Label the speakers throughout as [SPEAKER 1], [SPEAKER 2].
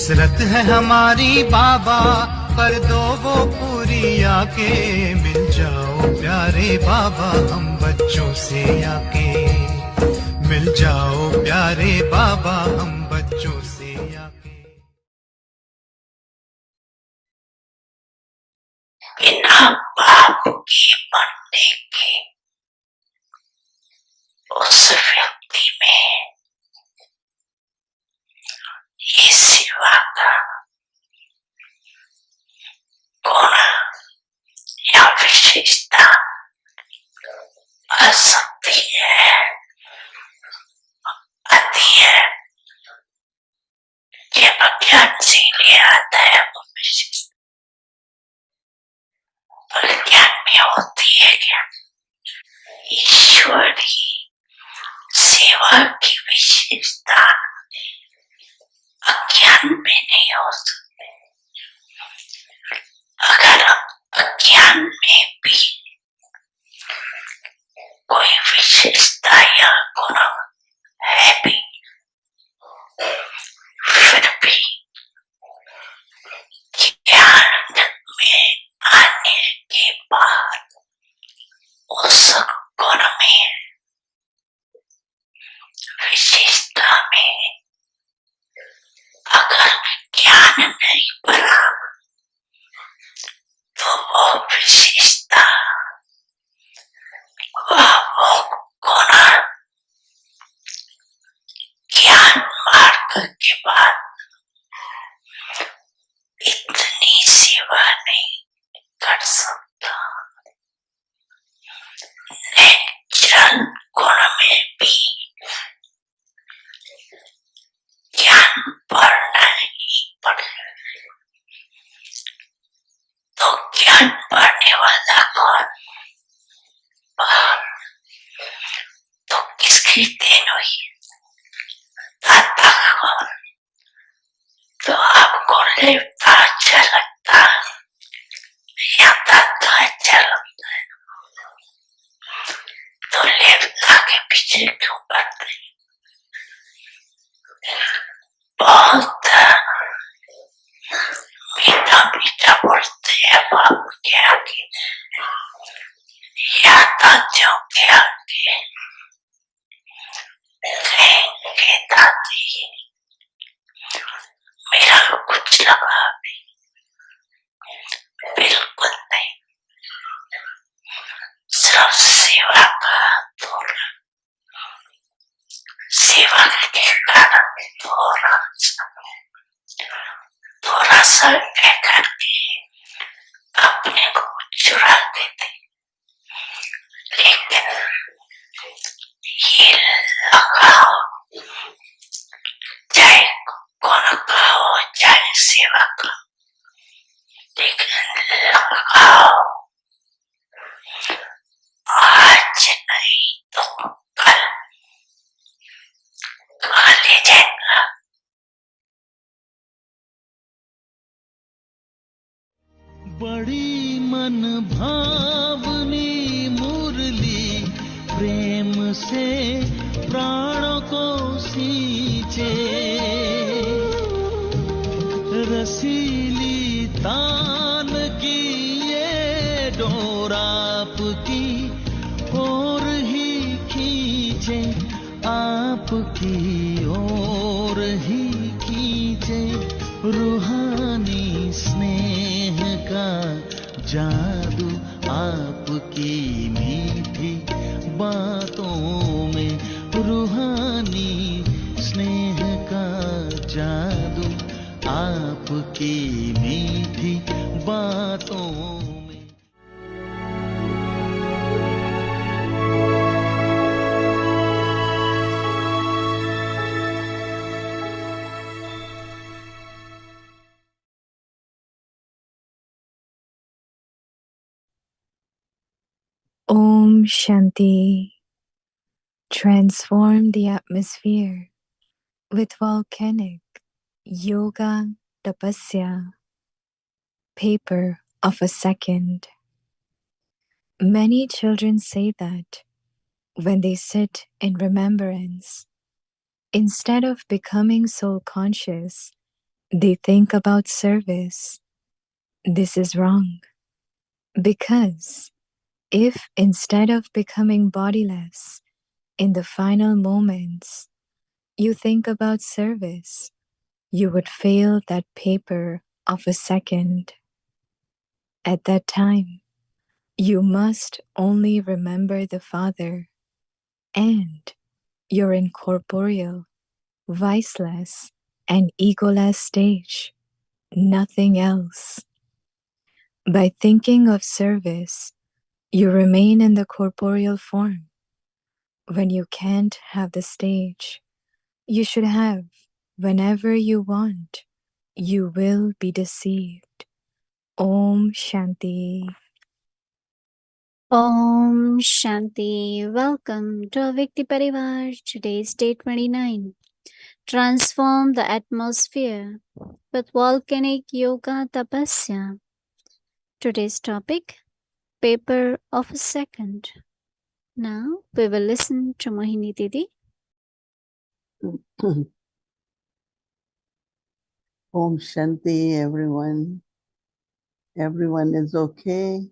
[SPEAKER 1] हसरत है हमारी बाबा, कर दो वो पूरी आके। मिल जाओ प्यारे बाबा हम बच्चों से आके। मिल जाओ प्यारे बाबा हम बच्चों से आके।
[SPEAKER 2] बिना बाप के बनने के उस व्यक्ति में ये सेवा का गुण या विशेषता आ सकती है, आती है। ये अज्ञान से ले आता है वो विशेषता। अज्ञान में होती है क्या? ईश्वरी सेवा की विशेषता अज्ञान में नहीं हो सकती। अगर अज्ञान में भी कोई विशेषता या गुण है भी, फिर भी ज्ञान में आने के बाद उस गुण में, विशेषता में अगर ज्ञान नहीं बना तो वो विशेषता, वो गुण ज्ञान मार्ग के बाद इतनी सेवा नहीं कर सकता। नेचुरल गुण में भी ज्ञान बढ़ना ही पड़ेगा। तो ज्ञान बढ़ने वाला कौन? तो किसकी देन हुई? दाता कौन? तो आपको लेता अच्छा लगता या दाता अच्छा लगता है? तो लेवता के पीछे क्यों पड़ते? बहुत मीठा मीठा बोलते हैं बाप के आगे या दादियों के आगे। कहेंगे दादी मेरा कुछ लगा नहीं, बिल्कुल नहीं। सिर्फ सेवा का थोड़ा, सेवा के कारण थोड़ा सा करके अपने को चुरा देते। लेकिन ये लगाओ, चाहे गुण का हो चाहे सेवा का, लेकिन लगाओ आज नहीं तो कल ले जाएगा।
[SPEAKER 3] बड़ी मन भावनी मुरली प्रेम से प्राणों को सींचे। रसीली तान की ये डोर आपकी ओर ही खींचे, आपकी ओर ही खींचे। रूहानी स्नेह का जादू आपकी मीठी बातों में, रूहानी स्नेह का जादू आपकी मीठी बातों में।
[SPEAKER 4] Om Shanti. Transform the atmosphere with volcanic yoga tapasya. Paper of a second. Many children say that when they sit in remembrance, instead of becoming soul conscious They think about service. This is wrong. Because if instead of becoming bodiless in the final moments, you think about service, you would fail that paper of a second. At that time, you must only remember the Father and your incorporeal, viceless, and egoless stage, nothing else. By thinking of service, you remain in the corporeal form. When you can't have the stage, you should have whenever you want. You will be deceived. Om Shanti.
[SPEAKER 5] Om Shanti. Welcome to Avikti Parivar. Today's day 29. Transform the atmosphere with volcanic yoga tapasya. Today's topic, paper of a second. Now we will listen to Mohini Didi.
[SPEAKER 6] Om Shanti, everyone. Everyone is okay.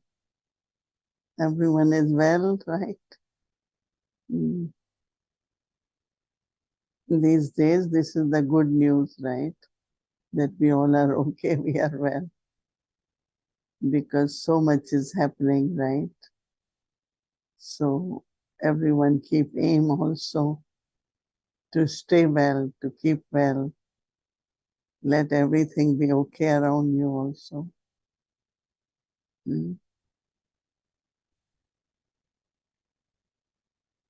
[SPEAKER 6] Everyone is well, right? These days, this is the good news, right? That we all are okay, we are well. Because so much is happening, right? So everyone keep aim also to stay well, to keep well. Let everything be okay around you also.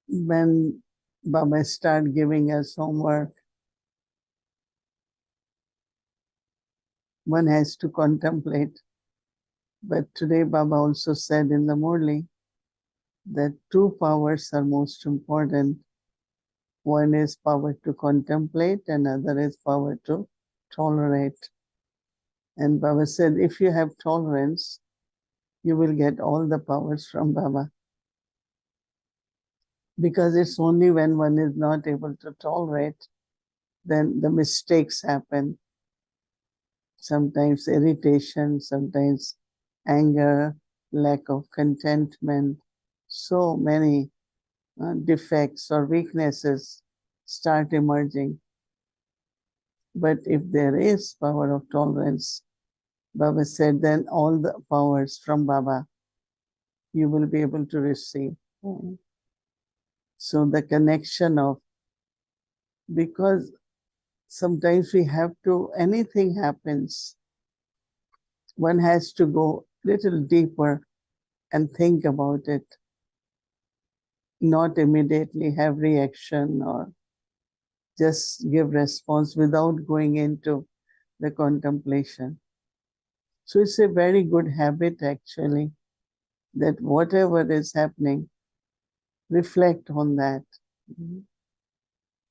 [SPEAKER 6] When Baba start giving us homework, one has to contemplate. But today Baba also said in the Murli that two powers are most important. One is power to contemplate, and other is power to tolerate. And Baba said, if you have tolerance, you will get all the powers from Baba. Because it's only when one is not able to tolerate, then the mistakes happen. Sometimes irritation, sometimes anger, lack of contentment, so many defects or weaknesses start emerging. But if there is power of tolerance, Baba said, then all the powers from Baba you will be able to receive. So the connection of, because sometimes we have to, anything happens, one has to go little deeper and think about it, not immediately have reaction or just give response without going into the contemplation. So it's a very good habit actually, that whatever is happening, reflect on that.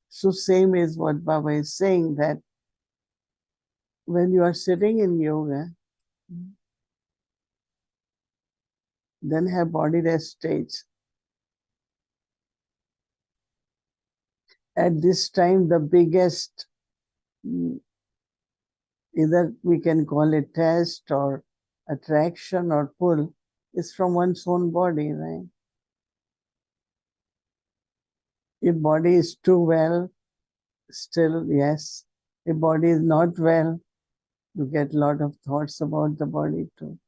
[SPEAKER 6] So same is what Baba is saying, that when you are sitting in yoga, then have body rest stage. At this time, the biggest, either we can call it test or attraction or pull, is from one's own body, right? If body is too well, still yes. If body is not well, you get a lot of thoughts about the body too.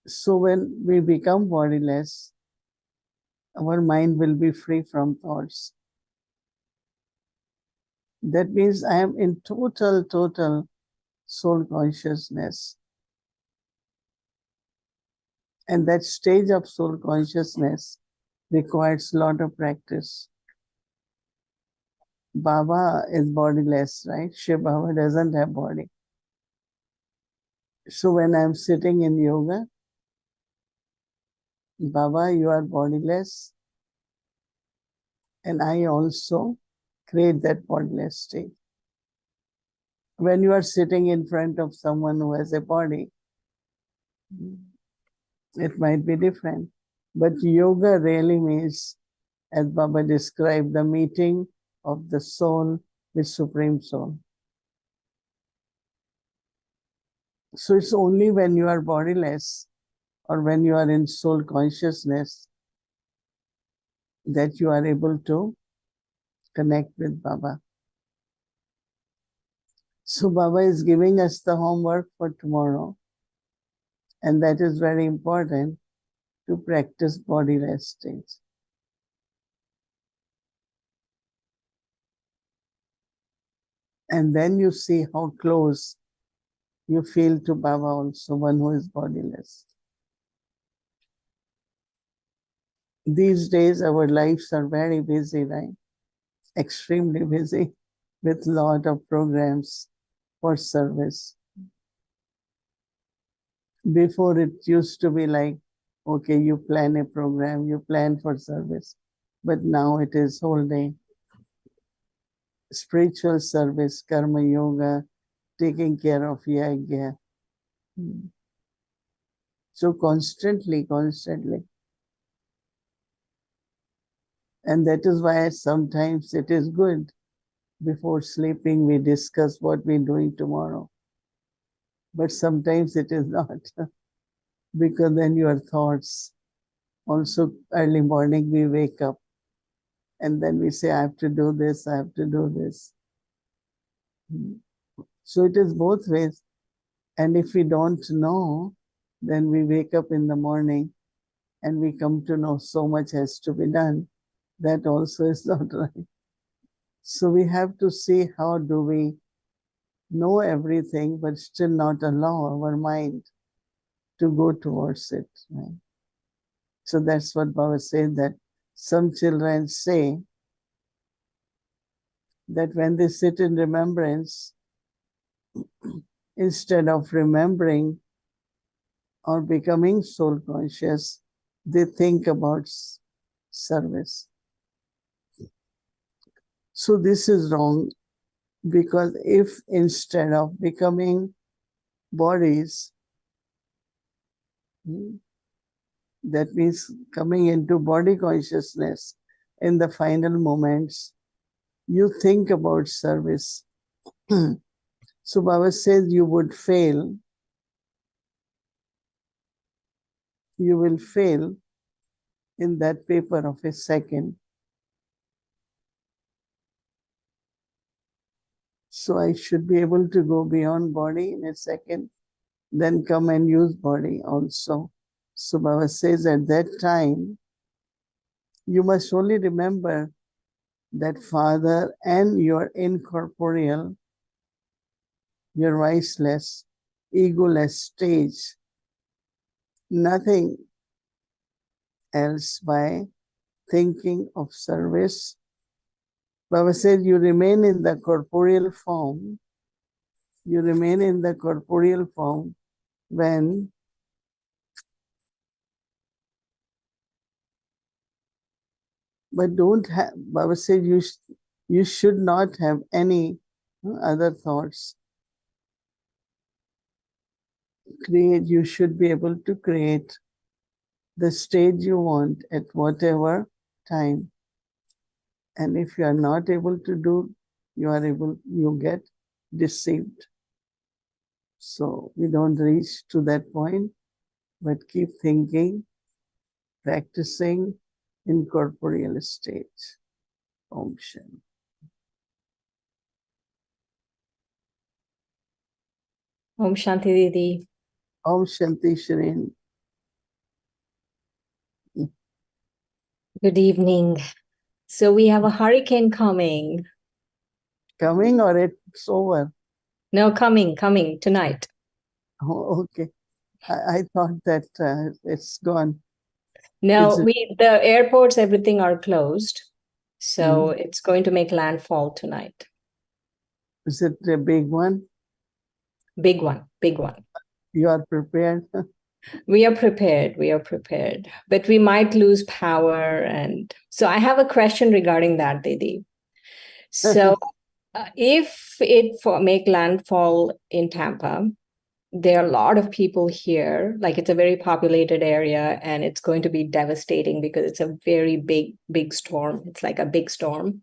[SPEAKER 6] So when we become bodiless, our mind will be free from thoughts. That means I am in total soul consciousness. And that stage of soul consciousness requires a lot of practice. Baba is bodiless, right? Shiv Baba doesn't have body. So when I'm sitting in yoga, Baba, you are bodiless, and I also create that bodiless state. When you are sitting in front of someone who has a body, it might be different. But yoga really means, as Baba described, the meeting of the soul with Supreme Soul. So it's only when you are bodiless or when you are in soul consciousness that you are able to connect with Baba. So Baba is giving us the homework for tomorrow, and that is very important to practice bodiless states. And then you see how close you feel to Baba also, one who is bodiless. These days our lives are very busy, right? Extremely busy with lot of programs for service. Before it used to be like, okay, you plan a program, you plan for service. But now it is whole day. Spiritual service, karma yoga, taking care of yagya. So constantly. And that is why sometimes it is good. Before sleeping, we discuss what we're doing tomorrow. But sometimes it is not. Because then your thoughts, also early morning we wake up and then we say, I have to do this, I have to do this. So it is both ways. And if we don't know, then we wake up in the morning and we come to know so much has to be done. That also is not right. So we have to see how do we know everything, but still not allow our mind to go towards it. Right? So that's what Baba said, that some children say that when they sit in remembrance, instead of remembering or becoming soul conscious, they think about service. So this is wrong, because if instead of becoming bodies, that means coming into body consciousness in the final moments, you think about service. So Baba says you would fail. You will fail in that paper of a second. So I should be able to go beyond body in a second, then come and use body also. So Baba says at that time, you must only remember that Father and your incorporeal, your viceless, egoless stage, nothing else by thinking of service. Baba said you remain in the corporeal form. You remain in the corporeal form when but don't have, Baba said you should not have any other thoughts. You should be able to create the stage you want at whatever time. And if you are not able to do, you get deceived. So we don't reach to that point, but keep thinking, practicing in corporeal state. Om Shanti.
[SPEAKER 7] Om Shanti Didi.
[SPEAKER 6] Om Shanti Shireen.
[SPEAKER 7] Good evening. So we have a hurricane coming.
[SPEAKER 6] Coming or it's over?
[SPEAKER 7] No, coming tonight.
[SPEAKER 6] Oh, okay. I thought that it's gone.
[SPEAKER 7] No, the airports, everything are closed. So
[SPEAKER 6] Mm.
[SPEAKER 7] it's going to make landfall tonight.
[SPEAKER 6] Is it a big one?
[SPEAKER 7] Big one.
[SPEAKER 6] You are prepared?
[SPEAKER 7] We are prepared. But we might lose power. And so I have a question regarding that, Didi. So if it make landfall in Tampa, there are a lot of people here, like it's a very populated area, and it's going to be devastating because it's a very big storm. It's like a big storm.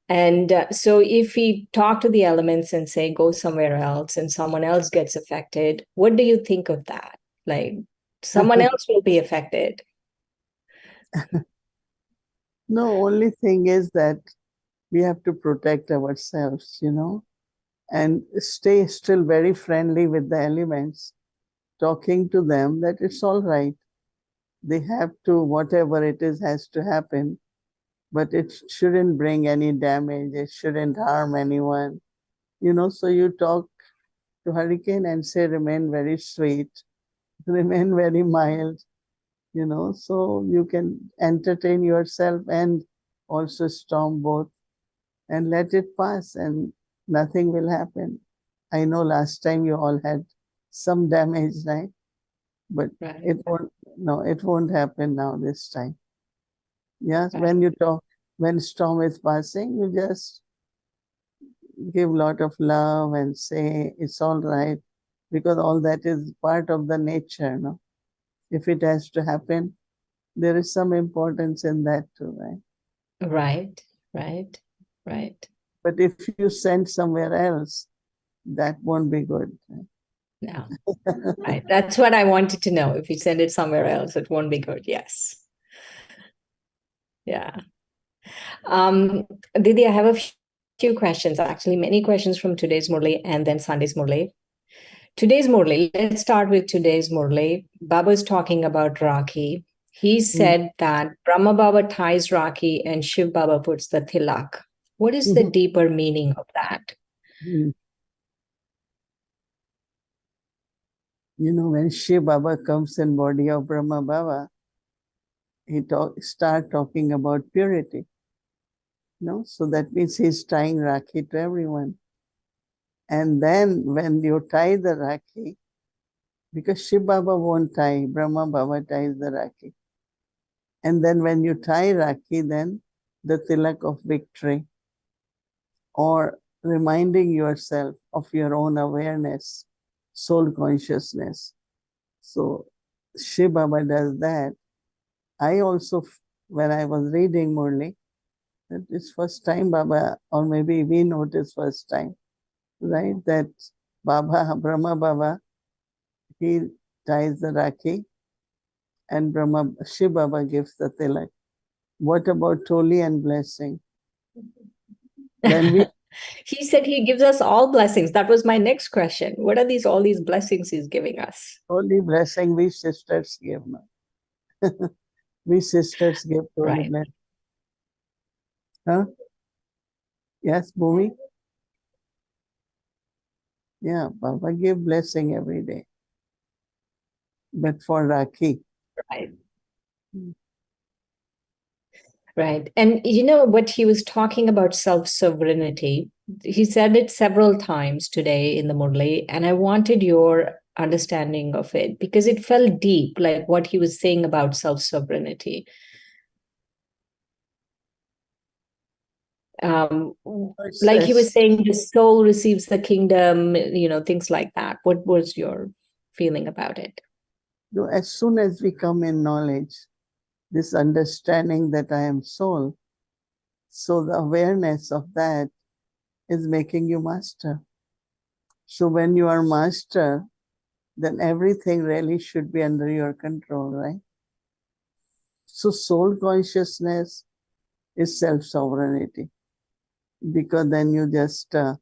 [SPEAKER 7] And so if we talk to the elements and say, go somewhere else, and someone else gets affected, what do you think of that? Like, someone else will be affected.
[SPEAKER 6] No, only thing is that we have to protect ourselves, and stay still very friendly with the elements, talking to them that it's all right. They have to, whatever it is, has to happen, but it shouldn't bring any damage. It shouldn't harm anyone. So you talk to Hurricane and say, remain very sweet, remain very mild, so you can entertain yourself and also storm both, and let it pass, and nothing will happen. I know last time you all had some damage, right? But
[SPEAKER 7] Right.
[SPEAKER 6] it won't happen now this time. Yes,
[SPEAKER 7] Right.
[SPEAKER 6] when storm is passing, you just give a lot of love and say it's all right, because all that is part of the nature, no? If it has to happen, there is some importance in that too, right?
[SPEAKER 7] Right, right, right.
[SPEAKER 6] But if you send somewhere else, that won't be good.
[SPEAKER 7] No, right. That's what I wanted to know. If you send it somewhere else, it won't be good. Yes. Yeah. Didi, I have a few questions, actually, many questions from today's Murli and then Sunday's Murli. Today's Murli, let's start with today's Murli. Baba is talking about Rakhi. He said that Brahma Baba ties Rakhi and Shiv Baba puts the tilak. What is the deeper meaning of that?
[SPEAKER 6] When Shiv Baba comes in body of Brahma Baba, he start talking about purity. So that means he's tying Rakhi to everyone. And then when you tie the Rakhi, because Shiv Baba won't tie, Brahma Baba ties the Rakhi. And then when you tie Rakhi, then the tilak of victory, or reminding yourself of your own awareness, soul consciousness. So Shiv Baba does that. I also, when I was reading Murli, that it's first time Baba, or maybe we noticed first time, right? That Brahma Baba, he ties the Rakhi, and Shiv Baba gives the tilak. What about Toli and blessing? When
[SPEAKER 7] He said he gives us all blessings. That was my next question. What are all these blessings he's giving us?
[SPEAKER 6] Toli blessing, we sisters give. We sisters give Toli
[SPEAKER 7] Right.
[SPEAKER 6] blessing. Huh? Yes, Bhumi? Yeah, Baba give blessing every day. But for Rakhi.
[SPEAKER 7] Right. Right. And what he was talking about self-sovereignty, he said it several times today in the Murli, and I wanted your understanding of it because it felt deep, like what he was saying about self-sovereignty. Like he was saying, the soul receives the kingdom, things like that. What was your feeling about it?
[SPEAKER 6] As soon as we come in knowledge, this understanding that I am soul, so the awareness of that is making you master. So when you are master, then everything really should be under your control, right? So soul consciousness is self-sovereignty, because then you just, but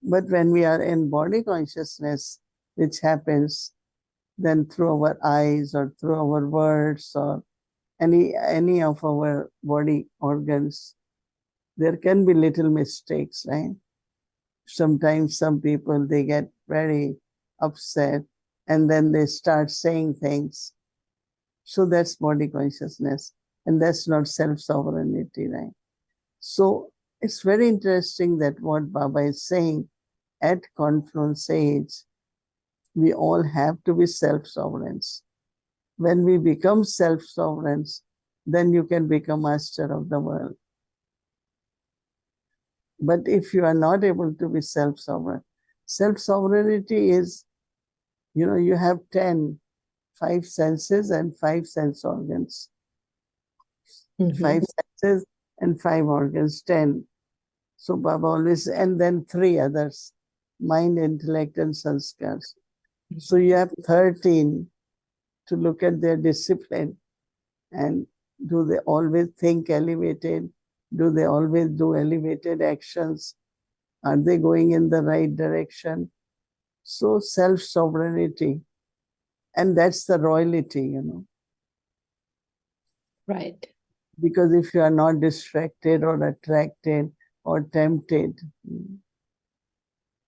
[SPEAKER 6] when we are in body consciousness, which happens then through our eyes or through our words or any of our body organs, there can be little mistakes, right? Sometimes some people, they get very upset and then they start saying things. So that's body consciousness, and that's not self-sovereignty, right? So it's very interesting that what Baba is saying, at confluence age, we all have to be self-sovereigns. When we become self-sovereigns, then you can become master of the world. But if you are not able to be self-sovereign, self-sovereignty is, you have 5 senses and 5 sense organs. 5 senses and 5 organs, 10. So Baba always, and then 3 others, mind, intellect, and sanskars. So you have 13 to look at their discipline, and do they always think elevated? Do they always do elevated actions? Are they going in the right direction? So self-sovereignty, and that's the royalty, you know.
[SPEAKER 7] Right.
[SPEAKER 6] Because if you are not distracted or attracted or tempted,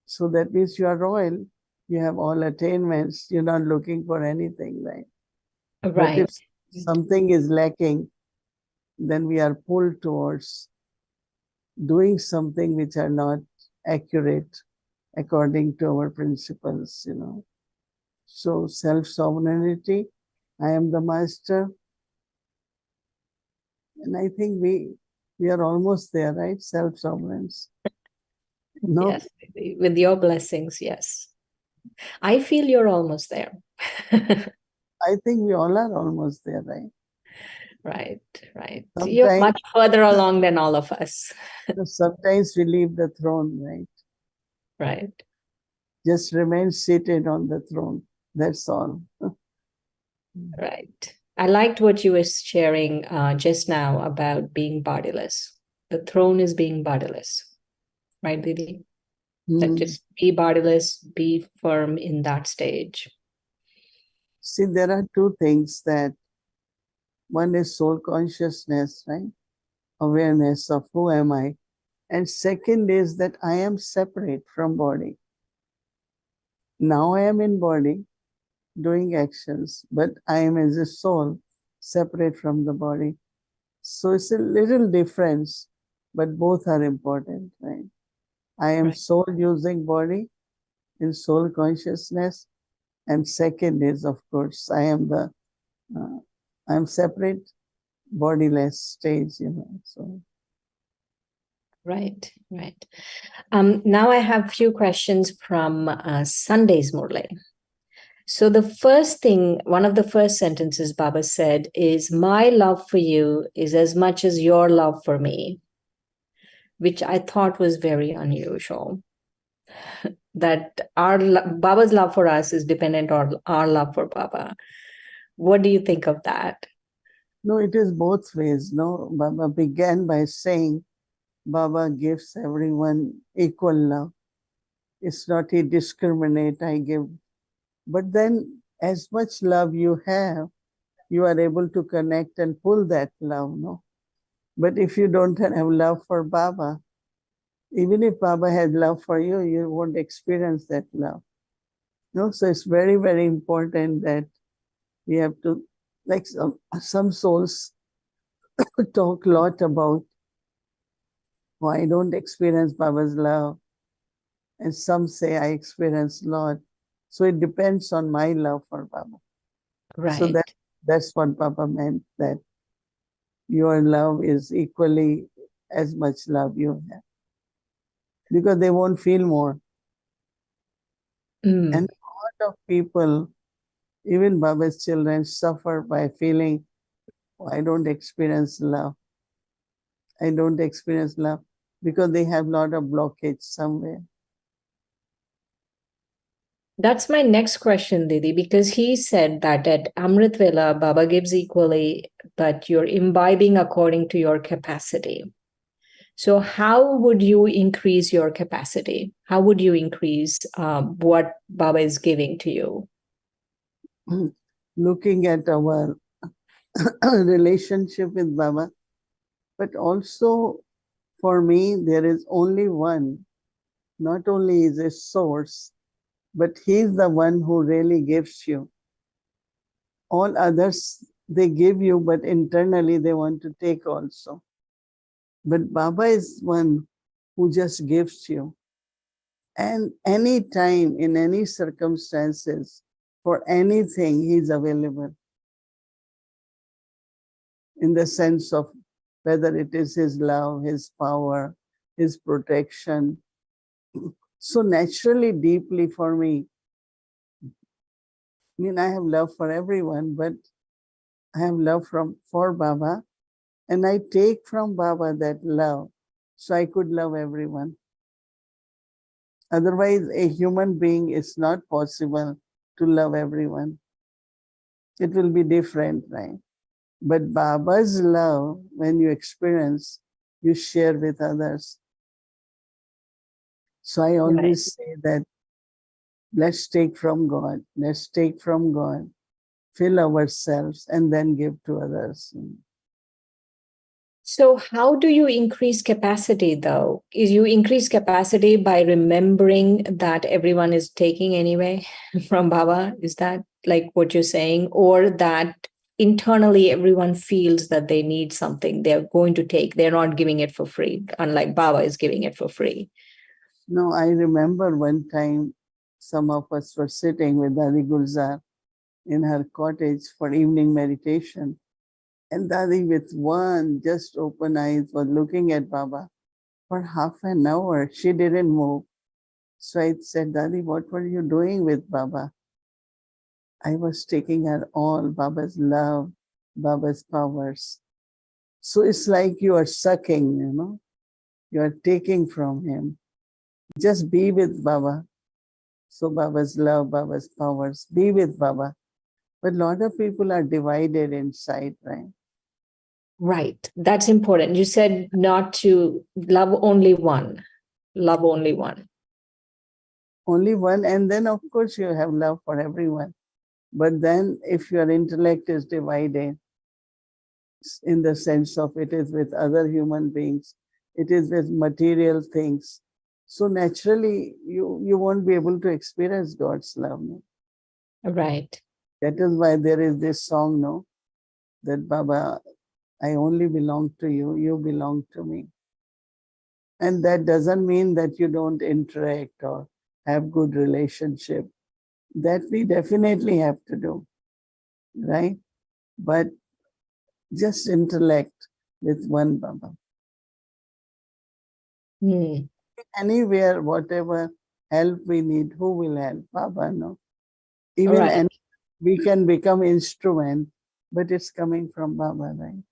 [SPEAKER 6] so that means you are royal. You have all attainments. You're not looking for anything, right? But
[SPEAKER 7] Right.
[SPEAKER 6] if something is lacking, then we are pulled towards doing something which are not accurate according to our principles, you know. So self-sovereignty, I am the master. And I think we are almost there, right? Self-sovereigns. No,
[SPEAKER 7] Yes, with your blessings, yes. I feel you're almost there.
[SPEAKER 6] I think we all are almost there, right?
[SPEAKER 7] Right, right. You're
[SPEAKER 6] Sometimes,
[SPEAKER 7] much further along than all of us.
[SPEAKER 6] sometimes we leave the throne, right?
[SPEAKER 7] Right.
[SPEAKER 6] Just remain seated on the throne. That's all.
[SPEAKER 7] Right. I liked what you were sharing just now about being bodiless. The throne is being bodiless, right, Didi? That just be bodiless, be firm in that stage.
[SPEAKER 6] See, there are 2 things that one is soul consciousness, right? Awareness of who am I. And second is that I am separate from body. Now I am in body doing actions, but I am as a soul separate from the body. So it's a little difference, but both are important, right? I am
[SPEAKER 7] Right.
[SPEAKER 6] soul using body in soul consciousness. And second is, of course, I am separate, bodiless stage, you know. So
[SPEAKER 7] Right, right. Now I have a few questions from Sunday's Murli. So the first thing, one of the first sentences Baba said is, "My love for you is as much as your love for me," which I thought was very unusual. That Baba's love for us is dependent on our love for Baba. What do you think of that?
[SPEAKER 6] no, it is both ways. No, Baba began by saying, Baba gives everyone equal love. It's not he discriminate, I give. But then as much love you have, you are able to connect and pull that love, no? But if you don't have love for Baba, even if Baba had love for you, you won't experience that love. No, so it's very, very important that we have to, like some souls talk a lot about, oh, I don't experience Baba's love. And some say I experience a lot. So it depends on my love for Baba. So
[SPEAKER 7] Right.
[SPEAKER 6] that's what Baba meant, that your love is equally as much love you have. Because they won't feel more.
[SPEAKER 7] Mm.
[SPEAKER 6] And a lot of people, even Baba's children, suffer by feeling, oh, I don't experience love. I don't experience love because they have a lot of blockage somewhere.
[SPEAKER 7] That's my next question, Didi, because he said that at Amrit Vela, Baba gives equally, but you're imbibing according to your capacity. So how would you increase your capacity? How would you increase what Baba is giving to you?
[SPEAKER 6] Looking at our relationship with Baba, but also for me, there is only one. Not only is a source, but he's the one who really gives you. All others, they give you, but internally they want to take also. But Baba is one who just gives you. And any time, in any circumstances, for anything, he's available. In the sense of whether it is his love, his power, his protection. So naturally, deeply for me, I mean, I have love for everyone, but I have love for Baba. And I take from Baba that love, so I could love everyone. Otherwise, a human being is not possible to love everyone. It will be different, right? But Baba's love, when you experience, you share with others. So I always say that let's take from God, let's take from God, fill ourselves, and then give to others.
[SPEAKER 7] So how do you increase capacity though? Is you increase capacity by remembering that everyone is taking anyway from Baba? Is that like what you're saying? Or that internally everyone feels that they need something they're going to take. They're not giving it for free, unlike Baba is giving it for free.
[SPEAKER 6] No, I remember one time some of us were sitting with Dadi Gulzar in her cottage for evening meditation. And Dadi, with one just open eyes, was looking at Baba for half an hour. She didn't move. So I said, Dadi, what were you doing with Baba? I was taking her all, Baba's love, Baba's powers. So it's like you are sucking, you are taking from him. Just be with Baba. So Baba's love, Baba's powers, be with Baba. But a lot of people are divided inside, right?
[SPEAKER 7] Right. That's important. You said not to love only one. Love only one.
[SPEAKER 6] Only one. And then, of course, you have love for everyone. But then if your intellect is divided in the sense of it is with other human beings, it is with material things. So naturally, you won't be able to experience God's love. No?
[SPEAKER 7] Right.
[SPEAKER 6] That is why there is this song, no? That Baba, I only belong to you, you belong to me. And that doesn't mean that you don't interact or have good relationship. That we definitely have to do, right? But just intellect with one Baba.
[SPEAKER 7] Hmm.
[SPEAKER 6] Anywhere, whatever help we need, who will help? Baba, no? Even
[SPEAKER 7] Right.
[SPEAKER 6] we can become instrument, but it's coming from Baba, right?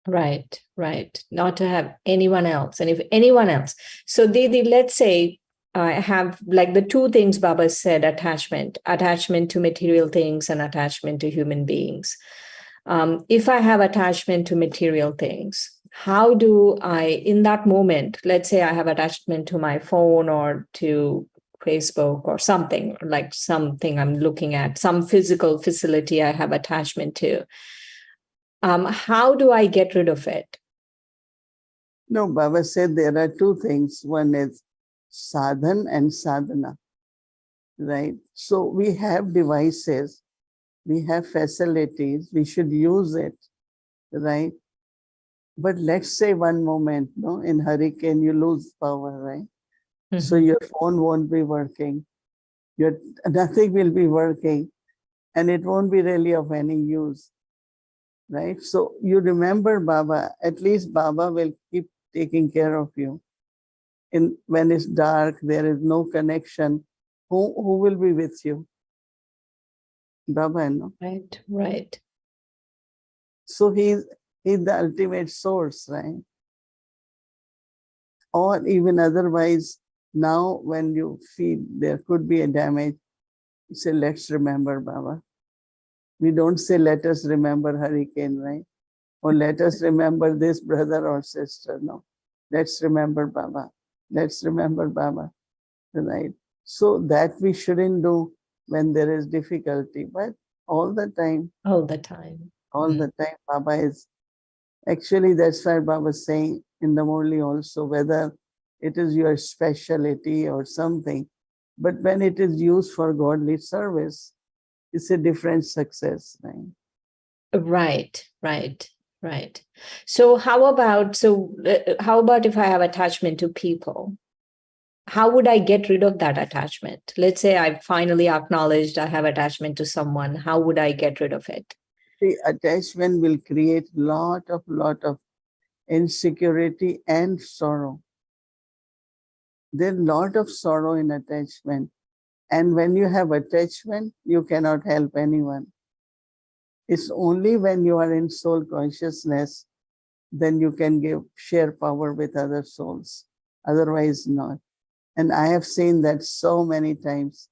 [SPEAKER 7] Right, right. Not to have anyone else. And if anyone else, so Didi, let's say I have like the two things Baba said, attachment to material things and attachment to human beings. If I have attachment to material things, how do I, in that moment, let's say I have attachment to my phone or to Facebook or something, like something I'm looking at, some physical facility I have attachment to. How do I get rid of it?
[SPEAKER 6] No, Baba said there are two things. One is sadhan and sadhana, right? So we have devices, we have facilities, we should use it, right? But let's say one moment, no, in hurricane, you lose power, right?
[SPEAKER 7] Mm-hmm.
[SPEAKER 6] So your phone won't be working, nothing will be working, and it won't be really of any use, right? So you remember Baba, at least Baba will keep taking care of you. When it's dark, there is no connection. Who will be with you? Baba, no?
[SPEAKER 7] Right, right.
[SPEAKER 6] So he's the ultimate source, right? Or even otherwise, now when you feel there could be a damage, you say, let's remember Baba. We don't say, let us remember hurricane, right? Or let us remember this brother or sister. No, let's remember Baba. Let's remember Baba, right? So that we shouldn't do when there is difficulty, but all the time,
[SPEAKER 7] All the time.
[SPEAKER 6] the time, Baba is, actually that's why Baba is saying in the Murli also, whether it is your specialty or something, but when it is used for godly service, it's a different success, right?
[SPEAKER 7] Right, right, right. So how about if I have attachment to people? How would I get rid of that attachment? Let's say I finally acknowledged I have attachment to someone. How would I get rid of it?
[SPEAKER 6] The attachment will create lot of insecurity and sorrow. There's a lot of sorrow in attachment. And when you have attachment, you cannot help anyone. It's only when you are in soul consciousness then you can share power with other souls. Otherwise, not. And I have seen that so many times.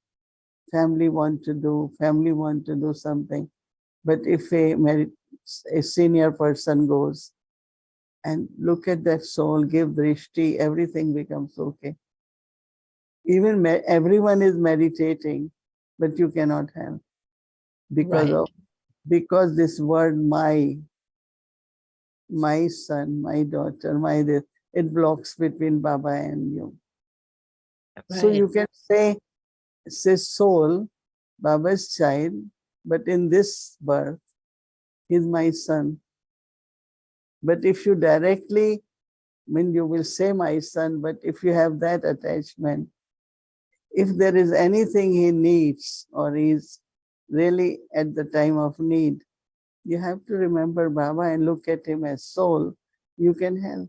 [SPEAKER 6] Family want to do something. But if a senior person goes and look at that soul, give drishti, everything becomes okay. Even everyone is meditating, but you cannot help because this word my son, my daughter, my this, it blocks between Baba and you. So you can say soul, Baba's child, but in this birth, he's my son. But if you directly, you will say my son, but if you have that attachment, if there is anything he needs or he's really at the time of need, you have to remember Baba and look at him as soul. You can help.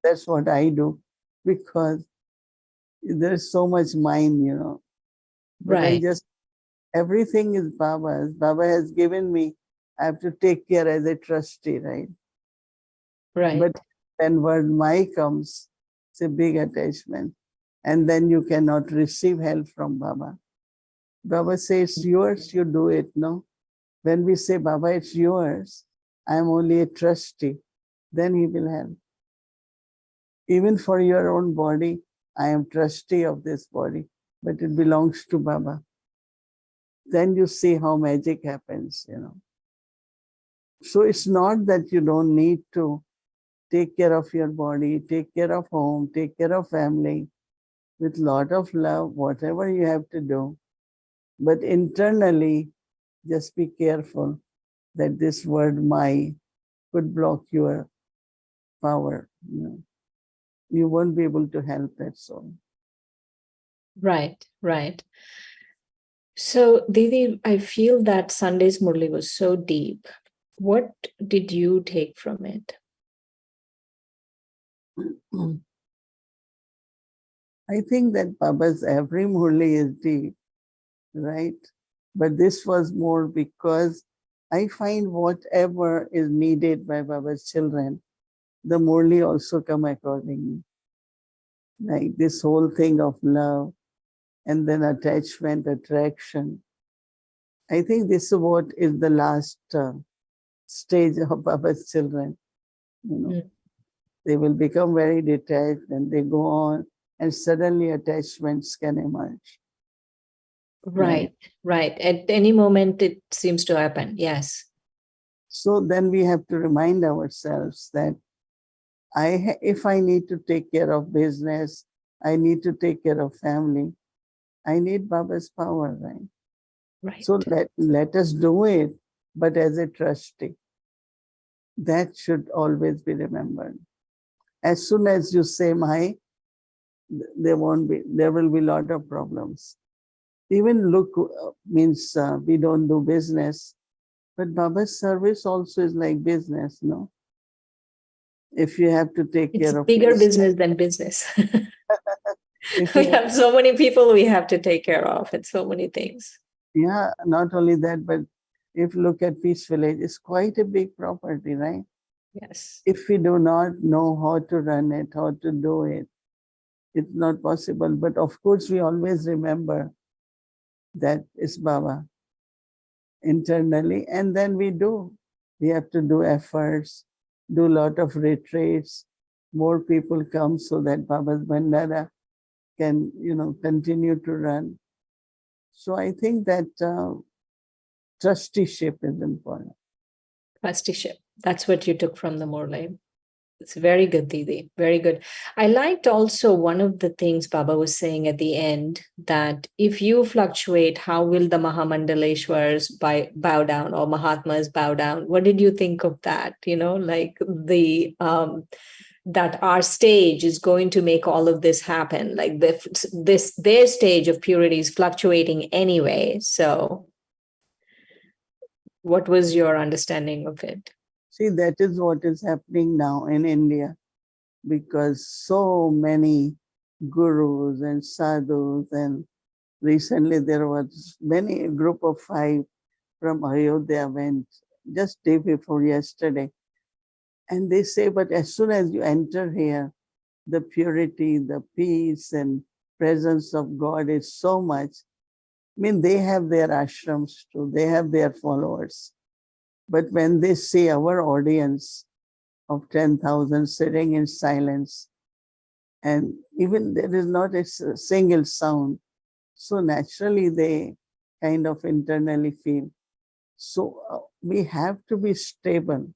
[SPEAKER 6] That's what I do, because there's so much mind, But I everything is Baba's. Baba has given me. I have to take care as a trustee, right? But when word my comes, it's a big attachment. And then you cannot receive help from Baba. Baba says, it's yours, you do it, no? When we say, Baba, it's yours, I'm only a trustee, then he will help. Even for your own body, I am trustee of this body, but it belongs to Baba. Then you see how magic happens, So it's not that you don't need to take care of your body, take care of home, take care of family with lot of love, whatever you have to do. But internally, just be careful that this word my could block your power. You won't be able to help that soul.
[SPEAKER 7] Right. So, Didi, I feel that Sunday's Murli was so deep. What did you take from it?
[SPEAKER 6] I think that Baba's every Murli is deep, right? But this was more because I find whatever is needed by Baba's children, the Murli also come accordingly. Like this whole thing of love and then attachment, attraction. I think this is what is the last stage of Baba's children. They will become very detached and they go on and suddenly attachments can emerge.
[SPEAKER 7] Right. At any moment, it seems to happen. Yes.
[SPEAKER 6] So then we have to remind ourselves that if I need to take care of business, I need to take care of family, I need Baba's power, right? So let us do it, but as a trustee. That should always be remembered. As soon as you say my, there will be a lot of problems. Even look means we don't do business, but Baba's service also is like business, no? If you have to take care of
[SPEAKER 7] bigger business than business. We have so many people we have to take care of and so many things.
[SPEAKER 6] Yeah, not only that, but if you look at Peace Village, it's quite a big property, right?
[SPEAKER 7] Yes.
[SPEAKER 6] If we do not know how to run it, how to do it, it's not possible. But of course, we always remember that it's Baba internally, and then we do. We have to do efforts, do a lot of retreats. More people come so that Baba's Bandara can, continue to run. So I think that trusteeship is important.
[SPEAKER 7] Trusteeship. That's what you took from the Morley. It's very good, Didi. Very good. I liked also one of the things Baba was saying at the end, that if you fluctuate, how will the Mahamandaleshwars bow down or Mahatmas bow down? What did you think of that? Like that our stage is going to make all of this happen. Like their stage of purity is fluctuating anyway. So what was your understanding of it?
[SPEAKER 6] See, that is what is happening now in India, because so many gurus and sadhus, and recently there was a group of 5 from Ayodhya went just day before yesterday. And they say, but as soon as you enter here, the purity, the peace and presence of God is so much. I mean, they have their ashrams too, they have their followers. But when they see our audience of 10,000 sitting in silence, and even there is not a single sound, so naturally they kind of internally feel. So we have to be stable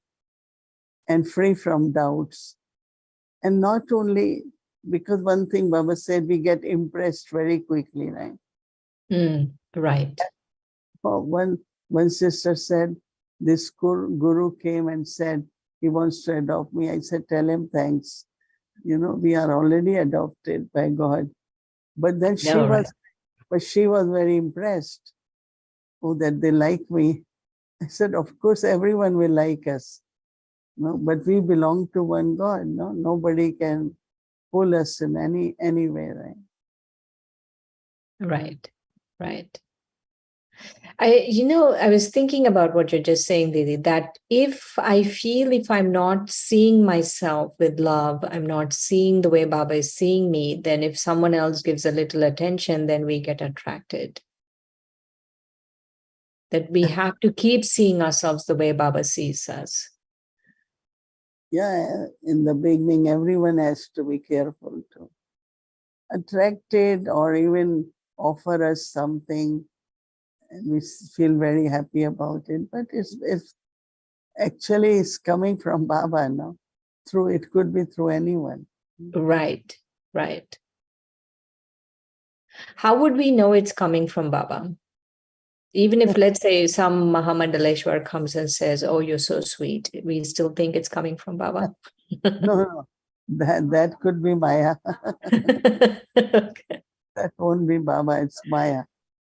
[SPEAKER 6] and free from doubts. And not only, because one thing Baba said, we get impressed very quickly, right?
[SPEAKER 7] Right.
[SPEAKER 6] One sister said, this guru came and said, he wants to adopt me. I said, tell him thanks. You know, we are already adopted by God. But then she was very impressed. Oh, that they like me. I said, of course, everyone will like us. No, but we belong to one God. No, nobody can pull us in any way, right?
[SPEAKER 7] Right. Right. I was thinking about what you're just saying, Didi, that if I'm not seeing myself with love, I'm not seeing the way Baba is seeing me, then if someone else gives a little attention, then we get attracted. That we have to keep seeing ourselves the way Baba sees us.
[SPEAKER 6] Yeah, in the beginning, everyone has to be careful to attracted or even offer us something, and we feel very happy about it. But it's actually it's coming from Baba, no? It could be through anyone.
[SPEAKER 7] Right, right. How would we know it's coming from Baba? Even if, let's say, some Mahamandaleshwar comes and says, oh, you're so sweet, we still think it's coming from Baba?
[SPEAKER 6] No. That could be Maya.
[SPEAKER 7] Okay.
[SPEAKER 6] That won't be Baba, it's Maya.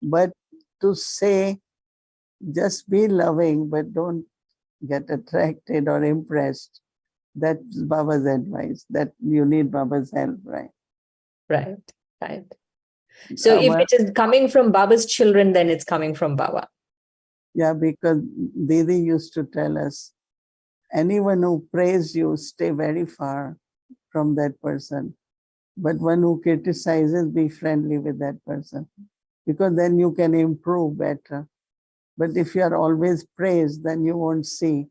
[SPEAKER 6] But to say, just be loving, but don't get attracted or impressed, that's Baba's advice, that you need Baba's help, right?
[SPEAKER 7] Right, right. So if it is coming from Baba's children, then it's coming from Baba.
[SPEAKER 6] Yeah, because Didi used to tell us, anyone who praise you, stay very far from that person. But one who criticizes, be friendly with that person, because then you can improve better. But if you are always praised, then you won't see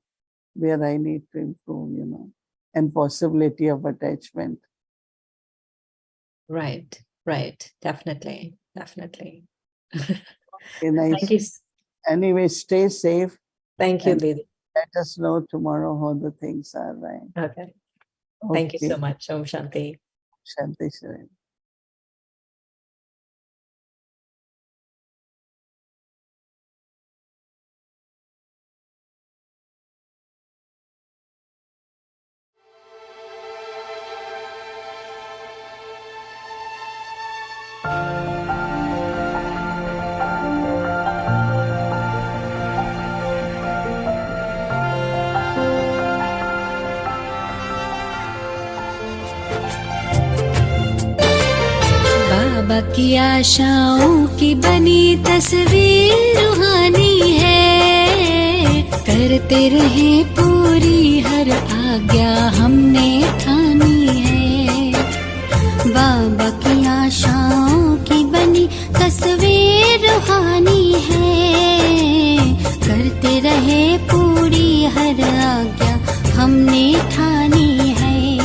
[SPEAKER 6] where I need to improve, and possibility of attachment.
[SPEAKER 7] Right, right. Definitely, definitely.
[SPEAKER 6] Okay, nice.
[SPEAKER 7] Thank you.
[SPEAKER 6] Anyway, stay safe.
[SPEAKER 7] Thank you, Didi.
[SPEAKER 6] Let us know tomorrow how the things are, right?
[SPEAKER 7] Okay. Thank you so much. Om Shanti.
[SPEAKER 6] Shanti Sharan.
[SPEAKER 8] बाबा की आशाओं की बनी तस्वीर रूहानी है, करते रहे पूरी हर आज्ञा हमने ठानी है। बाबा की आशाओं की बनी तस्वीर रूहानी है, करते रहे पूरी हर आज्ञा हमने ठानी है।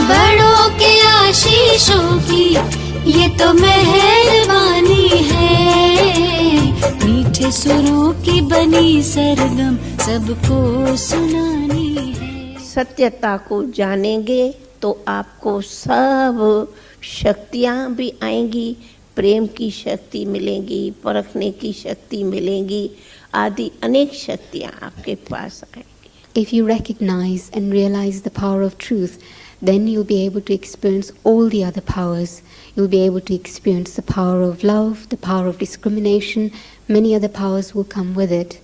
[SPEAKER 8] बड़ों के आशीषों की ये तो मेहरबानी है, मीठे सुरों की बनी सरगम सबको सुनानी है।
[SPEAKER 2] सत्यता को जानेंगे तो आपको सब शक्तियाँ भी आएंगी, प्रेम की शक्ति मिलेंगी, परखने की शक्ति मिलेंगी, आदि अनेक शक्तियाँ आपके पास आएंगी।
[SPEAKER 9] If you recognize and realize the power of truth, then you'll be able to experience all the other powers. You'll be able to experience the power of love, the power of discrimination. Many other powers will come with it.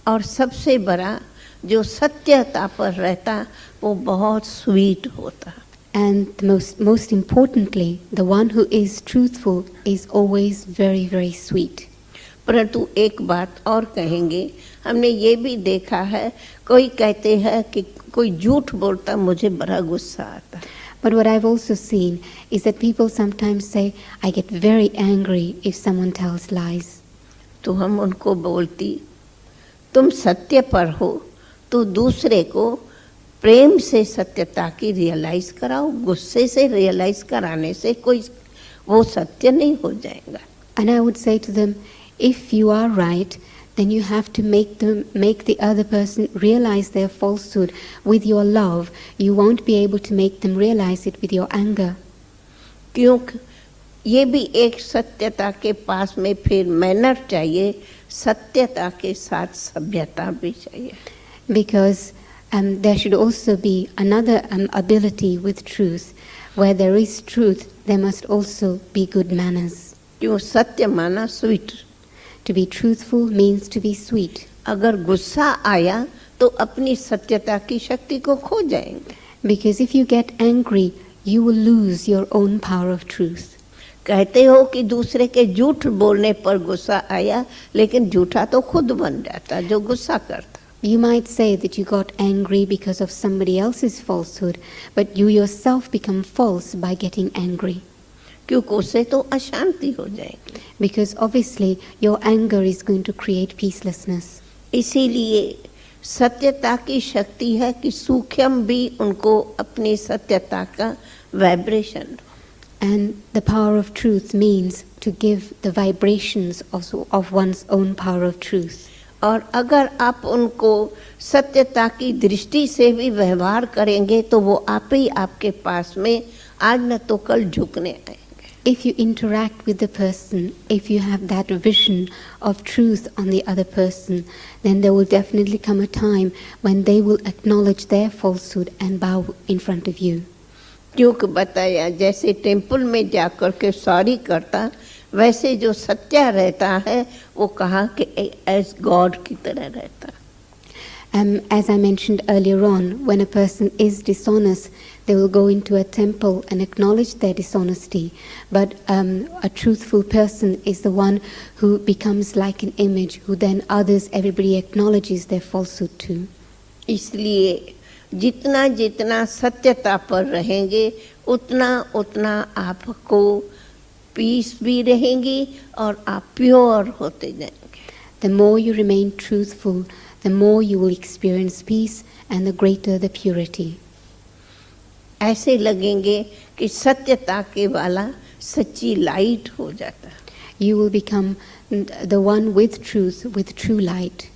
[SPEAKER 2] और सबसे बड़ा जो सत्यता पर रहता वो बहुत sweet होता।
[SPEAKER 9] And most importantly, the one who is truthful is always very, very sweet.
[SPEAKER 2] परंतु एक बात और कहेंगे, हमने ये भी देखा है, कोई कहते हैं कि कोई झूठ बोलता मुझे बड़ा गुस्सा आता है।
[SPEAKER 9] But what I've also seen is that people sometimes say, I get very angry if someone tells lies.
[SPEAKER 2] तो हम उनको बोलती, तुम सत्य पर हो तो दूसरे को प्रेम से सत्यता की रियलाइज कराओ, गुस्से से रियलाइज कराने से कोई वो सत्य नहीं हो जाएगा।
[SPEAKER 9] And I would say to them, if you are right, then you have to make the other person realize their falsehood with your love. You won't be able to make them realize it with your anger.
[SPEAKER 2] क्योंकि ये भी एक सत्यता के पास में फिर manner चाहिए, सत्यता के साथ सभ्यता भी चाहिए।
[SPEAKER 9] Because there should also be another ability with truth. Where there is truth, there must also be good manners.
[SPEAKER 2] क्यों सत्य माना sweet.
[SPEAKER 9] To be truthful means to be sweet.
[SPEAKER 2] अगर गुस्सा आया तो अपनी सत्यता की शक्ति को खो जाएंगे।
[SPEAKER 9] Because if you get angry, you will lose your own power of truth.
[SPEAKER 2] कहते हो कि दूसरे के झूठ बोलने पर गुस्सा आया, लेकिन झूठा तो खुद बन जाता जो गुस्सा करता।
[SPEAKER 9] You might say that you got angry because of somebody else's falsehood, but you yourself become false by getting angry.
[SPEAKER 2] क्योंकि उससे तो अशांति हो जाएगी।
[SPEAKER 9] Because obviously your anger is going to create peacelessness.
[SPEAKER 2] इसीलिए सत्यता की शक्ति है कि सूक्ष्म भी उनको अपनी सत्यता का vibration.
[SPEAKER 9] And the power of truth means to give the vibrations also of one's own power of truth.
[SPEAKER 2] और अगर आप उनको सत्यता की दृष्टि से भी व्यवहार करेंगे तो वो आप ही आपके पास में आज न तो कल झुकने आएंगे।
[SPEAKER 9] If you interact with the person, if you have that vision of truth on the other person, then there will definitely come a time when they will acknowledge their falsehood and bow in front of you.
[SPEAKER 2] क्योंकि बताया जैसे temple में जाकर के sorry करता, वैसे जो सत्य रहता है वो कहा कि एज गॉड की तरह रहता।
[SPEAKER 9] As I mentioned earlier on, when a person is dishonest, they will go into a temple and acknowledge their dishonesty. But a truthful person is the one who becomes like an image, who then others, everybody acknowledges their falsehood too.
[SPEAKER 2] इसलिए जितना जितना सत्यता पर रहेंगे उतना उतना आपको piece भी रहेंगी और आप प्योर होते जाएंगे।
[SPEAKER 9] The more you remain truthful, the more you will experience peace and the greater the purity.
[SPEAKER 2] ऐसे लगेंगे कि सत्यता के वाला सच्ची लाइट हो जाता।
[SPEAKER 9] You will become the one with truth, with true light.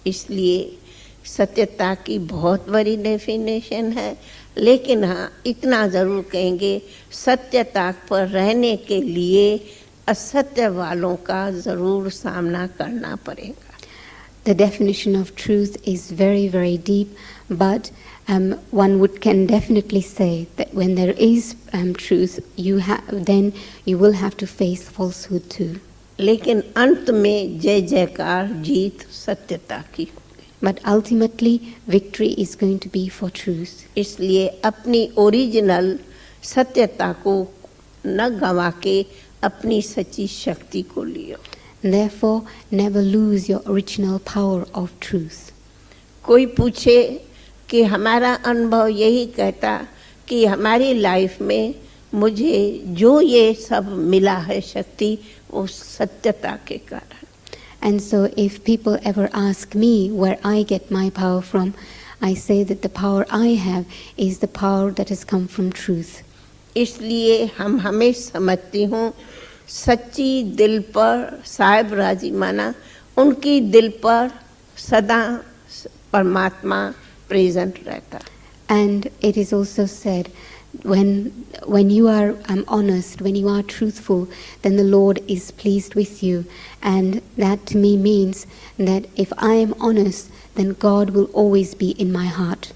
[SPEAKER 2] इसलिए सत्यता की बहुत बड़ी डेफिनेशन है, लेकिन हाँ इतना ज़रूर कहेंगे, सत्यता पर रहने के लिए असत्य वालों का ज़रूर सामना करना पड़ेगा।
[SPEAKER 9] The definition of truth is very, very deep, but one can definitely say that when there is truth, then you will have to face falsehood too.
[SPEAKER 2] लेकिन अंत में जय जयकार जीत सत्यता की।
[SPEAKER 9] But ultimately, victory is going to be for truth.
[SPEAKER 2] इसलिए अपनी original सत्यता को न गंवा के अपनी सच्ची शक्ति को लियो।
[SPEAKER 9] Therefore, never lose your original power of truth.
[SPEAKER 2] कोई पूछे कि हमारा अनुभव यही कहता कि हमारी लाइफ में मुझे जो ये सब मिला है शक्ति, वो सत्यता के कारण।
[SPEAKER 9] And so if people ever ask me where I get my power from, I say that the power I have is the power that has come from truth.
[SPEAKER 2] इसलिए हम हमें समझती हूँ सच्ची दिल पर साहिब राजी माना, उनकी दिल पर सदा परमात्मा प्रेजेंट रहता।
[SPEAKER 9] And it is also said, when you are honest, when you are truthful, then the Lord is pleased with you. And that to me means that if I am honest, then God will always be in my heart.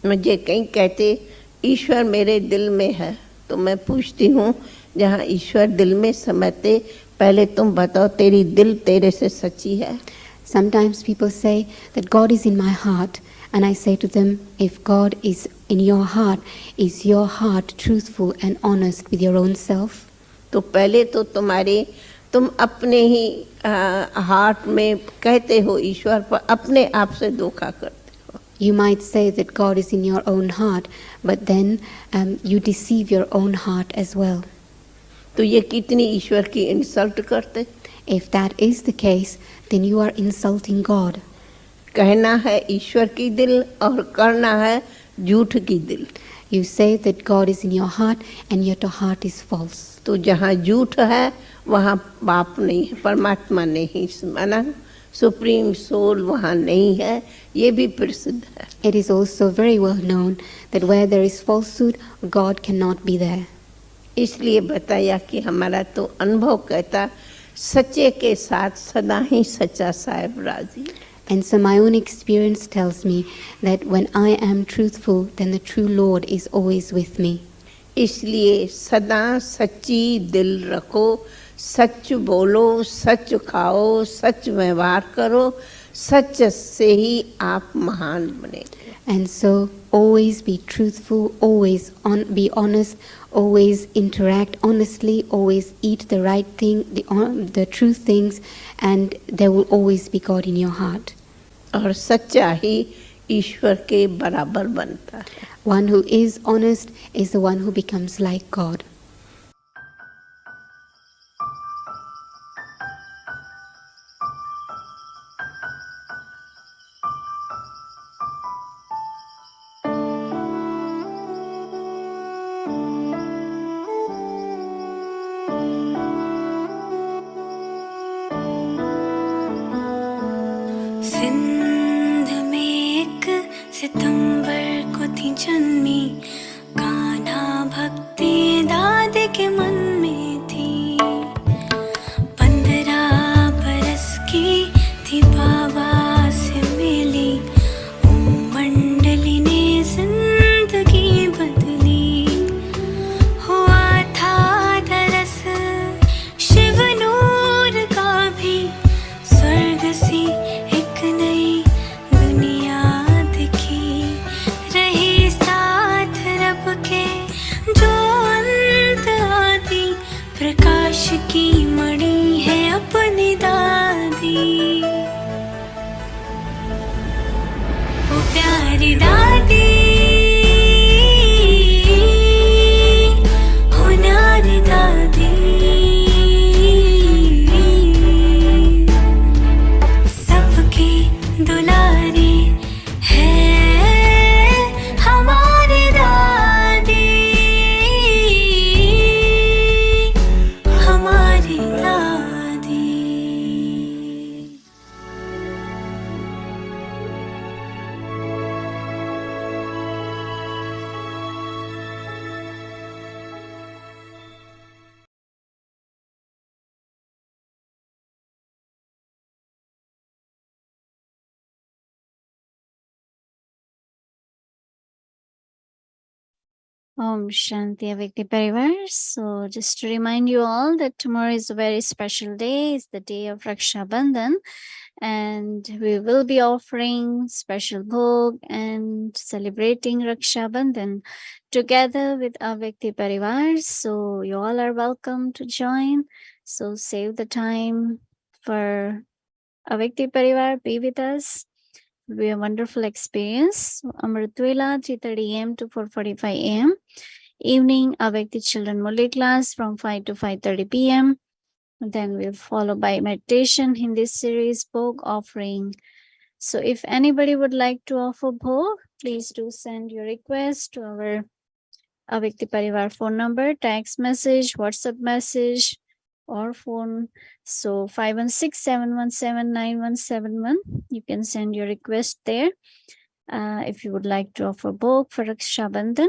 [SPEAKER 2] मुझे कहीं कहते ईश्वर मेरे दिल में है, तो मैं पूछती हूँ जहाँ ईश्वर दिल में समझते, पहले तुम बताओ तेरी दिल तेरे से सच्ची है?
[SPEAKER 9] Sometimes people say that God is in my heart, and I say to them, if God is in your heart, is your heart truthful and honest with your own self?
[SPEAKER 2] तो पहले तो तुम्हारे तुम अपने ही हार्ट में कहते हो ईश्वर, पर अपने आप से धोखा करते हो.
[SPEAKER 9] You might say that God is in your own heart, but then you deceive your own heart as well.
[SPEAKER 2] तो ये कितनी ईश्वर की इंसल्ट करते.
[SPEAKER 9] If that is the case, then you are insulting God.
[SPEAKER 2] कहना है ईश्वर की दिल और करना है झूठ की दिल.
[SPEAKER 9] You say that God is in your heart and yet your heart is false.
[SPEAKER 2] तो जहाँ झूठ है वहाँ बाप नहीं है, परमात्मा नहीं, माना सुप्रीम सोल वहाँ नहीं है. ये भी प्रसिद्ध है.
[SPEAKER 9] It is also very well known that where there is falsehood, God cannot be there.
[SPEAKER 2] इसलिए बताया कि हमारा तो अनुभव कहता सच्चे के साथ सदा ही सच्चा साहिब राजी.
[SPEAKER 9] And so my own experience tells me that when I am truthful, then the true Lord is always with me.
[SPEAKER 2] इसलिए सदा सच्ची दिल रखो, सच बोलो, सच खाओ, सच व्यवहार करो, सच से ही आप महान बनेंगे.
[SPEAKER 9] And so always be truthful, always be honest, always interact honestly, always eat the right thing, the true things, and there will always be God in your heart.
[SPEAKER 2] और सच्चा ही ईश्वर के बराबर बनता है.
[SPEAKER 9] One who is honest is the one who becomes like God.
[SPEAKER 8] Sindh में एक सितंबर को थी जन्मी, कान्हा भक्ति दादी के मन में थी. 15 बरस की थी बाबा से मिली, ओम मंडली ने जिंदगी बदली. हुआ था दरस शिव नूर का भी, स्वर्ग सी एक नई दुनिया दिखी. रही साथ रब के जो अंत आदि, प्रकाश की मणि है अपनी दादी. ओ प्यारी दादी, हो न्यारी दादी, सबकी दुलारी है हमारी दादी, हमारी दादी. Om Shanti Avyakti Parivar. So just to remind you all that tomorrow is a very special day. It's the day of Raksha Bandhan, and we will be offering special bhog and celebrating Raksha Bandhan together with Avyakti Parivar. So you all are welcome to join. So save the time for Avyakti Parivar, be with us. It will be a wonderful experience. Amritwela 3:30 a.m. to 4:45 a.m. Evening, Avyakti Children Murli class from 5 to 5:30 p.m. Then we'll follow by meditation, Hindi series, bhog offering. So if anybody would like to offer bhog, please do send your request to our Avyakti Parivar phone number, text message, WhatsApp message, or phone. So 516-717-9171. You can send your request there if you would like to offer bhog for Raksha Bandhan.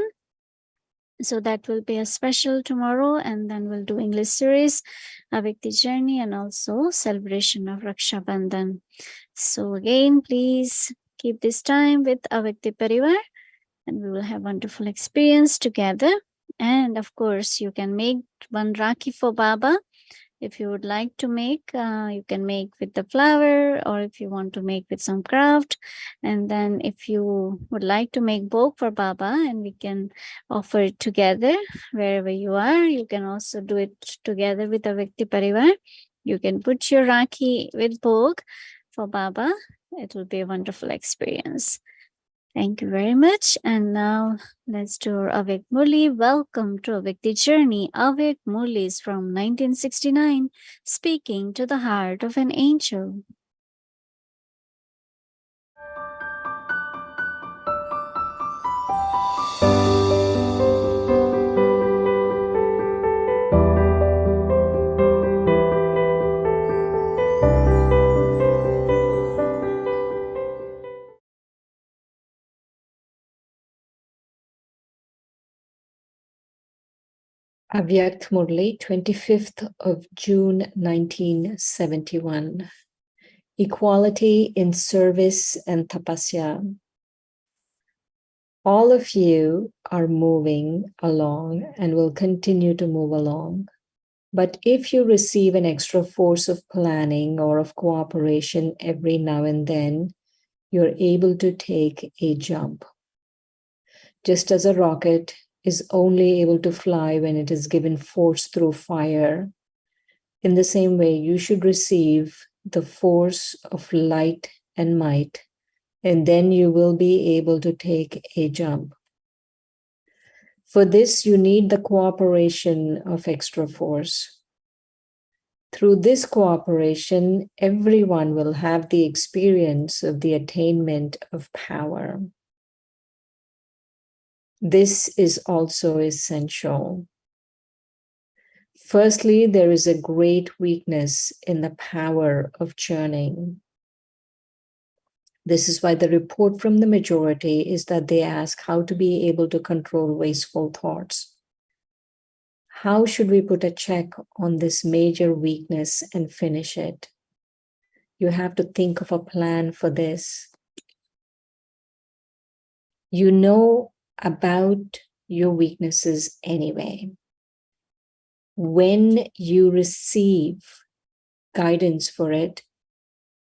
[SPEAKER 8] So that will be a special tomorrow, and then we'll do English series, Avyakti journey, and also celebration of Raksha Bandhan. So again, please keep this time with Avyakti Parivar, and we will have wonderful experience together. And of course, you can make one Rakhi for Baba. If you would like to make, you can make with the flower, or if you want to make with some craft. And then if you would like to make bhog for Baba, and we can offer it together wherever you are, you can also do it together with Avyakti Parivar. You can put your Rakhi with Bhog for Baba. It will be a wonderful experience. Thank you very much. And now let's do our Avik Murli. Welcome to Avik the Journey. Avik Murli is from 1969, speaking to the heart of an angel.
[SPEAKER 7] Avyakt Murli, 25th of June, 1971. Equality in service and tapasya. All of you are moving along and will continue to move along. But if you receive an extra force of planning or of cooperation every now and then, you're able to take a jump. Just as a rocket is only able to fly when it is given force through fire, in the same way, you should receive the force of light and might, and then you will be able to take a jump. For this, you need the cooperation of extra force. Through this cooperation, everyone will have the experience of the attainment of power. This is also essential. Firstly, there is a great weakness in the power of churning. This is why the report from the majority is that they ask how to be able to control wasteful thoughts. How should we put a check on this major weakness and finish it? You have to think of a plan for this. You know about your weaknesses anyway. When you receive guidance for it,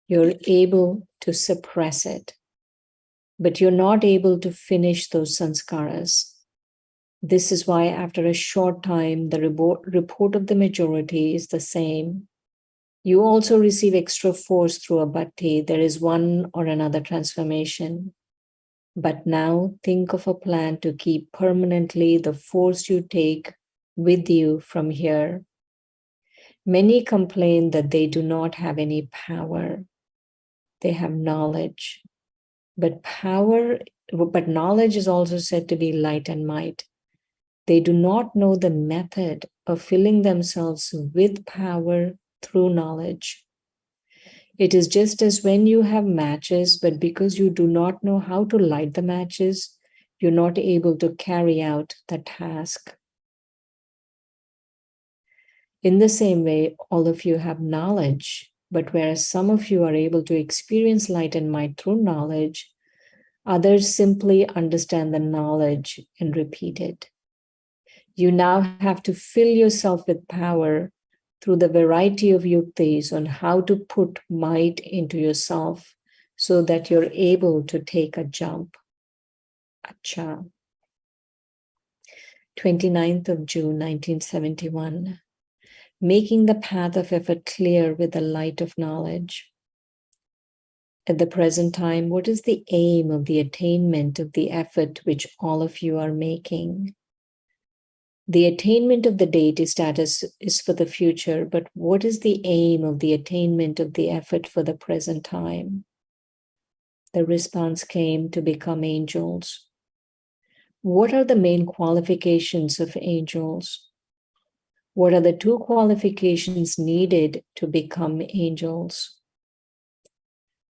[SPEAKER 7] you're able to suppress it, but you're not able to finish those sanskaras. This is why after a short time, the report of the majority is the same. You also receive extra force through a bhakti. There is one or another transformation. But now think of a plan to keep permanently the force you take with you from here. Many complain that they do not have any power. They have knowledge. But knowledge is also said to be light and might. They do not know the method of filling themselves with power through knowledge. It is just as when you have matches, but because you do not know how to light the matches, you're not able to carry out the task. In the same way, all of you have knowledge, but whereas some of you are able to experience light and might through knowledge, others simply understand the knowledge and repeat it. You now have to fill yourself with power through the variety of yuktis on how to put might into yourself so that you're able to take a jump. Acha. 29th of June, 1971. Making the path of effort clear with the light of knowledge. At the present time, what is the aim of the attainment of the effort which all of you are making? The attainment of the deity status is for the future, but what is the aim of the attainment of the effort for the present time? The response came to become angels. What are the main qualifications of angels? What are the two qualifications needed to become angels?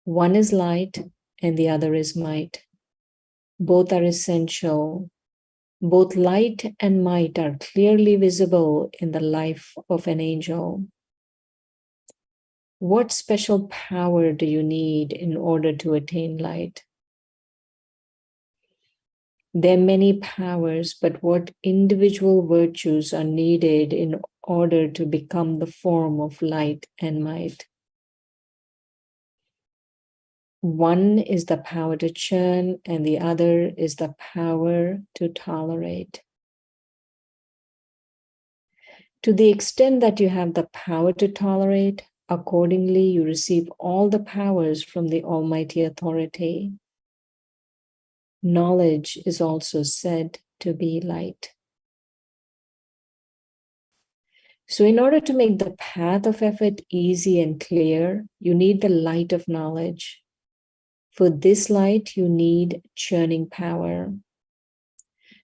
[SPEAKER 7] One is light and the other is might. Both are essential. Both light and might are clearly visible in the life of an angel. What special power do you need in order to attain light? There are many powers, but what individual virtues are needed in order to become the form of light and might? One is the power to churn, and the other is the power to tolerate. To the extent that you have the power to tolerate, accordingly you receive all the powers from the Almighty Authority. Knowledge is also said to be light. So in order to make the path of effort easy and clear, you need the light of knowledge. For this light, you need churning power.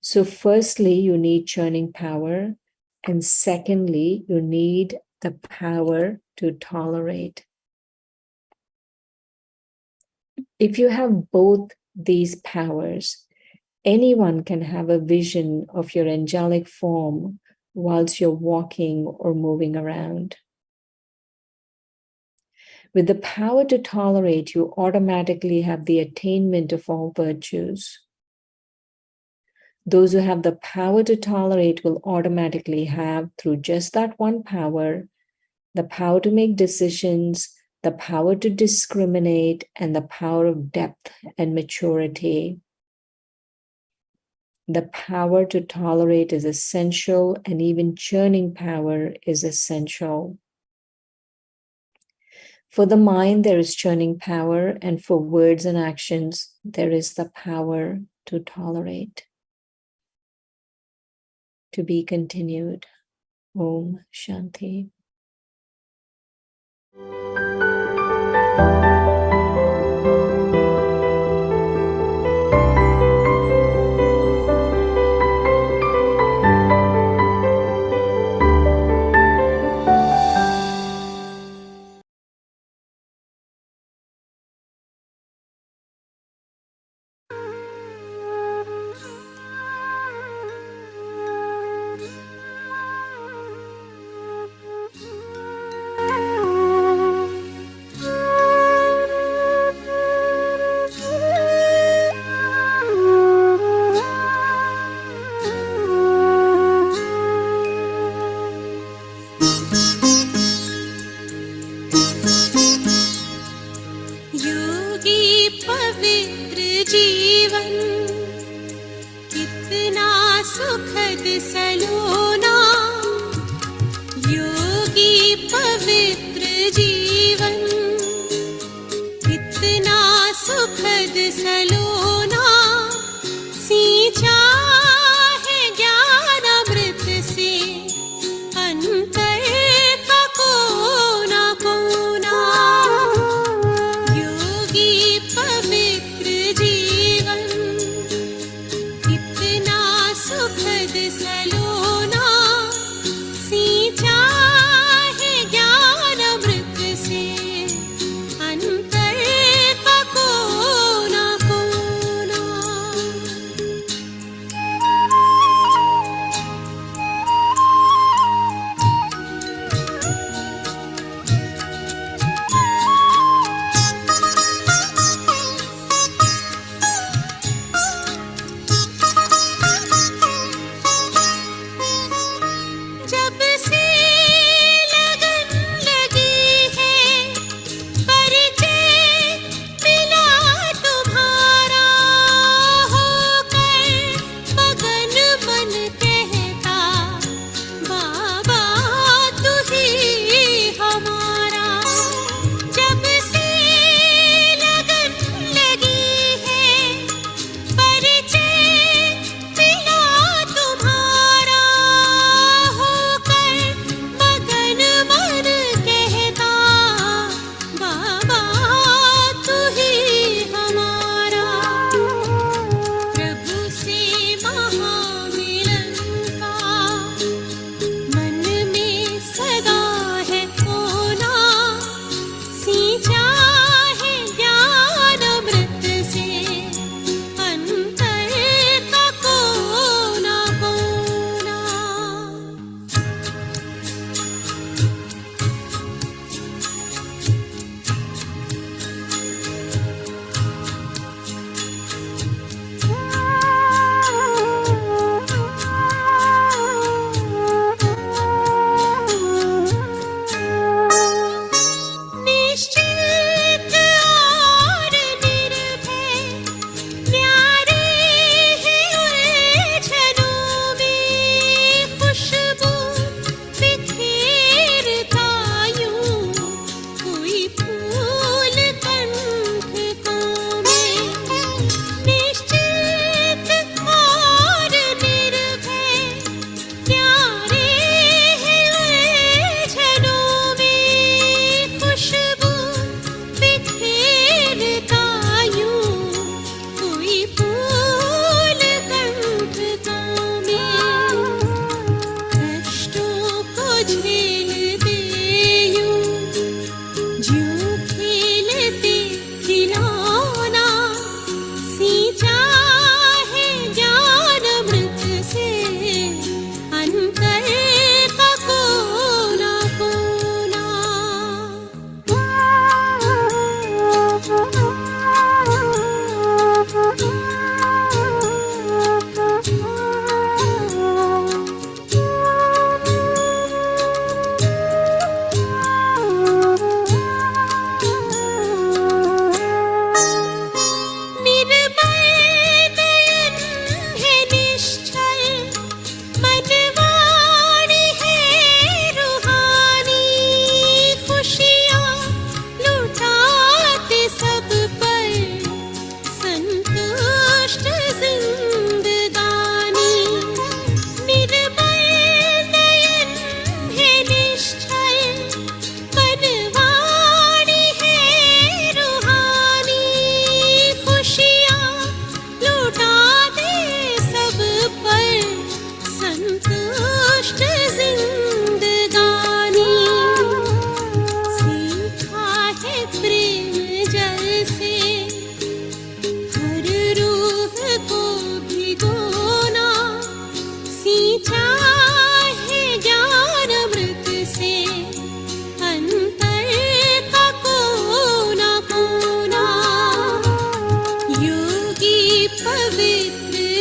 [SPEAKER 7] So firstly, you need churning power. And secondly, you need the power to tolerate. If you have both these powers, anyone can have a vision of your angelic form whilst you're walking or moving around. With the power to tolerate, you automatically have the attainment of all virtues. Those who have the power to tolerate will automatically have, through just that one power, the power to make decisions, the power to discriminate, and the power of depth and maturity. The power to tolerate is essential, and even churning power is essential. For the mind, there is churning power, and for words and actions, there is the power to tolerate. To be continued. Om Shanti.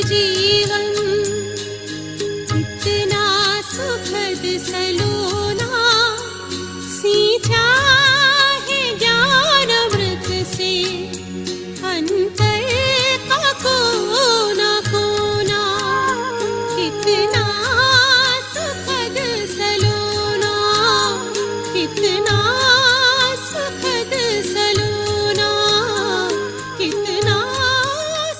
[SPEAKER 10] जीवन इतना सुखद सलोना सींचा है ज्ञान अमृत से अंतर का कोना कोना कितना सुखद सलोना कितना सुखद सलोना कितना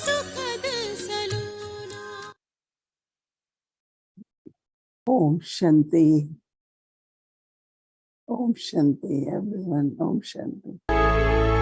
[SPEAKER 10] सुखद सलोना।
[SPEAKER 6] Om Shanti, everyone. Om Shanti.